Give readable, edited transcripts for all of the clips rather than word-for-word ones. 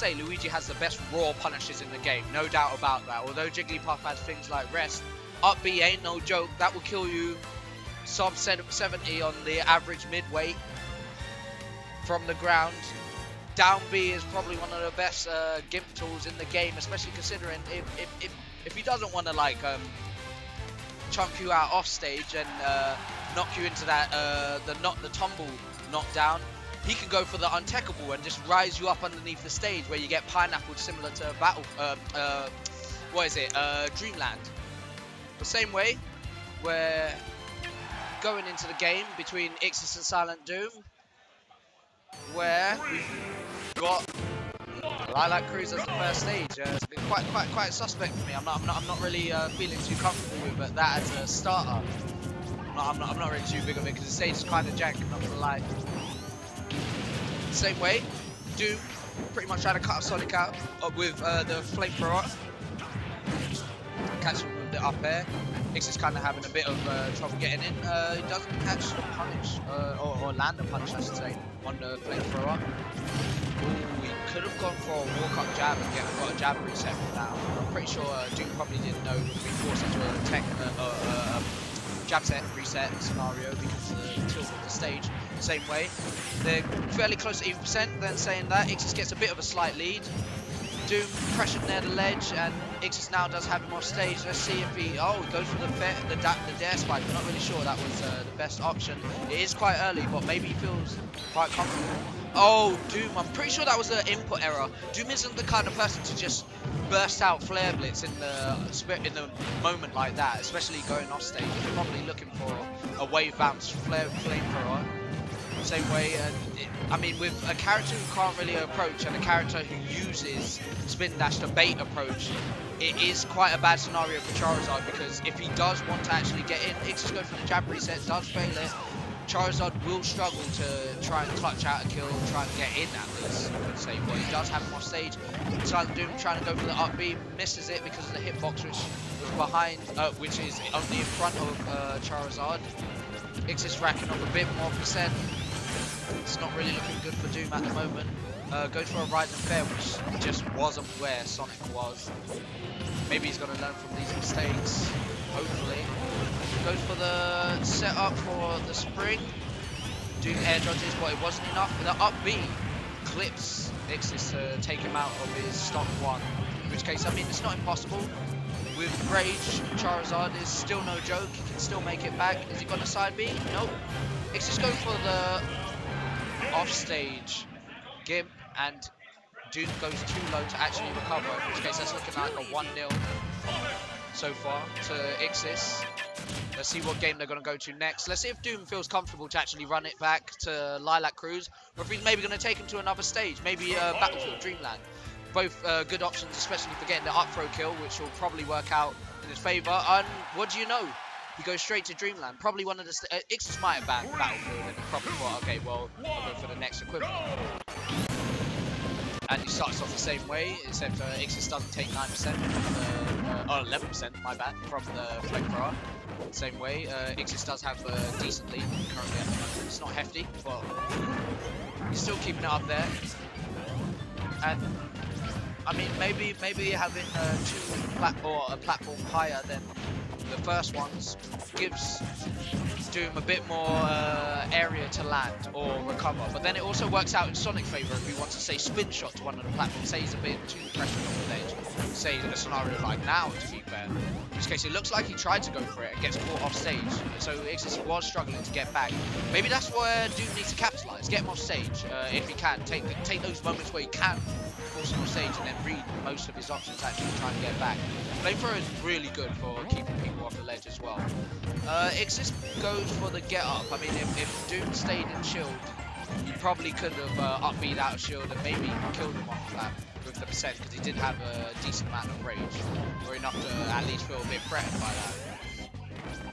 say Luigi has the best raw punishes in the game, no doubt about that. Although Jigglypuff has things like rest, up B ain't no joke. That will kill you sub 70 on the average mid-weight from the ground. Down B is probably one of the best gimp tools in the game, especially considering if he doesn't want to like chunk you out off stage and knock you into that the tumble knockdown, he can go for the untechable and just rise you up underneath the stage where you get pineappled, similar to Dreamland. The same way we're going into the game between Ixis and SilentDoom, where we've got LXXVII as the first stage. It's been quite suspect for me. I'm not really feeling too comfortable with that as a starter. I'm not really too big of it because the stage is kind of jank, I'm not gonna lie. Same way, Doom pretty much trying to cut Sonic out with the flamethrower, catch him with the up air. Ixis kind of having a bit of trouble getting in. He doesn't catch the punish, or land the punish, I should say, on the flamethrower. Ooh, he could have gone for a walk-up jab and got a jab reset from that. I'm pretty sure Doom probably didn't know he was forced into a tech jab set reset scenario because of the tilt of the stage. Same way, they're fairly close to even percent. Then saying that, Ixis gets a bit of a slight lead. Doom pressured near the ledge, and Ixis now does have him off stage. Let's see if he goes for the dare spike. I'm not really sure that was the best option. It is quite early, but maybe he feels quite comfortable. Oh, Doom! I'm pretty sure that was an input error. Doom isn't the kind of person to just burst out flare blitz in the moment like that, especially going off stage. He's probably looking for a wave bounce flamethrower. Same way, I mean, with a character who can't really approach and a character who uses spin dash to bait approach, it is quite a bad scenario for Charizard, because if he does want to actually get in, Ixis goes for the jab reset, does fail it. Charizard will struggle to try and clutch out a kill, try and get in at least, I would say, but he does have him off stage. SilentDoom trying to go for the up B, misses it because of the hitbox which was behind, which is only in front of Charizard. Ixis racking up a bit more percent. It's not really looking good for Doom at the moment. Goes for a rise and fair, which just wasn't where Sonic was. Maybe he's going to learn from these mistakes, hopefully. Goes for the setup for the spring. Doom air dodges, but it wasn't enough. The up B clips Ixis to take him out of his stock one. In which case, I mean, it's not impossible. With Rage, Charizard is still no joke. He can still make it back. Is he going to side B? Nope. Ixis going for the offstage Gimp, and Doom goes too low to actually recover, in which case that's looking like a 1-0 so far to Ixis. Let's see what game they're going to go to next. Let's see if Doom feels comfortable to actually run it back to LXXVII, or if he's maybe going to take him to another stage, maybe Battlefield Dreamland. Both good options, especially for getting the up throw kill, which will probably work out in his favour. And what do you know? He goes straight to Dreamland. Probably one of the... Ixis might have banned Battlefield and probably thought, okay, well, I'll go for the next equivalent. And he starts off the same way, except Ixis doesn't take 9% from the... 11%, my bad, from the flamethrower. Same way, Ixis does have a decent lead currently at the moment. It's not hefty, but he's still keeping it up there. And... I mean, maybe having a platform higher than the first ones gives Doom a bit more area to land or recover, but then it also works out in Sonic's favour if he wants to say spin shot to one of the platforms, say he's a bit too pressured on the edge, say in a scenario like now, to be fair. In this case, it looks like he tried to go for it and gets caught off stage, so Ixis was struggling to get back. Maybe that's where Doom needs to capitalise, get him off stage if he can, take those moments where he can force him off stage and then read most of his options to actually try and get back. Flamethrower is really good for keeping people off the ledge as well. Ixis goes for the get up. I mean, if Doom stayed in shield, he probably could have up beat out of shield and maybe killed him off that with the percent, because he did have a decent amount of rage, or enough to at least feel a bit threatened by that.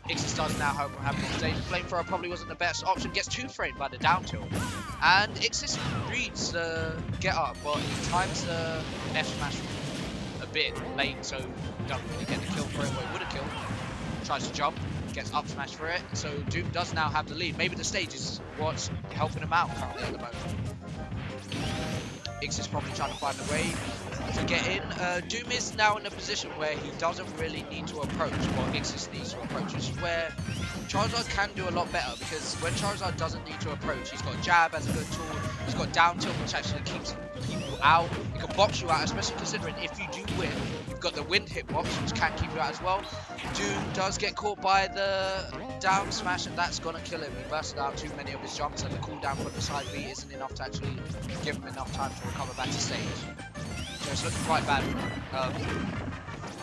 Ixis does now have him on stage. Flamethrower probably wasn't the best option, gets 2-framed by the down tilt. And Ixis reads the get up, but he times the F smash a bit late, so doesn't really get the kill for it, but he would have killed. Tries to jump, gets up smash for it, so Doom does now have the lead. Maybe the stage is what's helping him out currently at the moment. Ix is probably trying to find a way to get in. Doom is now in a position where he doesn't really need to approach, or Ixis needs to approach, which is where Charizard can do a lot better, because when Charizard doesn't need to approach, he's got Jab as a good tool, he's got Down Tilt, which actually keeps people out. He can box you out, especially considering if you do win, you've got the wind hitbox, which can keep you out as well. Doom does get caught by the down smash, and that's gonna kill him. He bursted out too many of his jumps, and the cooldown for the side B isn't enough to actually give him enough time to recover back to stage. So it's looking quite bad.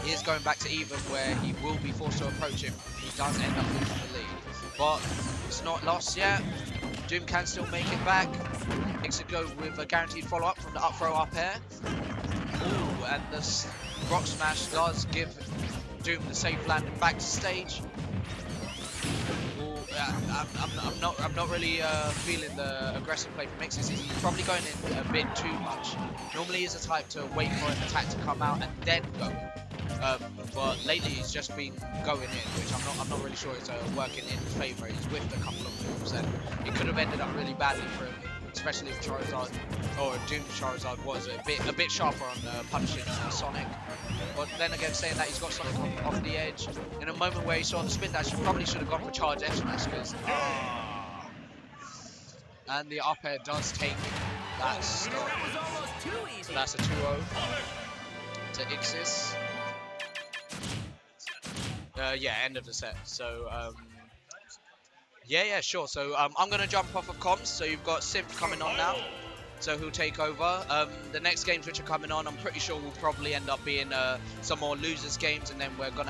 He is going back to even, where he will be forced to approach him. He does end up losing the lead, but it's not lost yet. Doom can still make it back. Ixis go with a guaranteed follow-up from the up throw up air. Ooh, and this rock smash does give Doom the safe landing back to stage. Ooh, I'm not really feeling the aggressive play from Ixis. He's probably going in a bit too much. Normally he's the type to wait for an attack to come out and then go. But lately he's just been going in, which I'm not really sure is working in his favour. He's whiffed a couple of moves, and it could have ended up really badly for him, especially if Charizard, or Doom's Charizard, was a bit sharper on punishing Sonic. But then again, saying that, he's got Sonic off the edge. In a moment where he saw the spin dash, he probably should have gone for charge F smash, because and the up air does take that stop. So that's a 2-0 to Ixis. Yeah, end of the set. So yeah, sure. So I'm gonna jump off of comms. So you've got Simp coming on now, so he'll take over. The next games which are coming on, I'm pretty sure will probably end up being some more losers games, and then we're gonna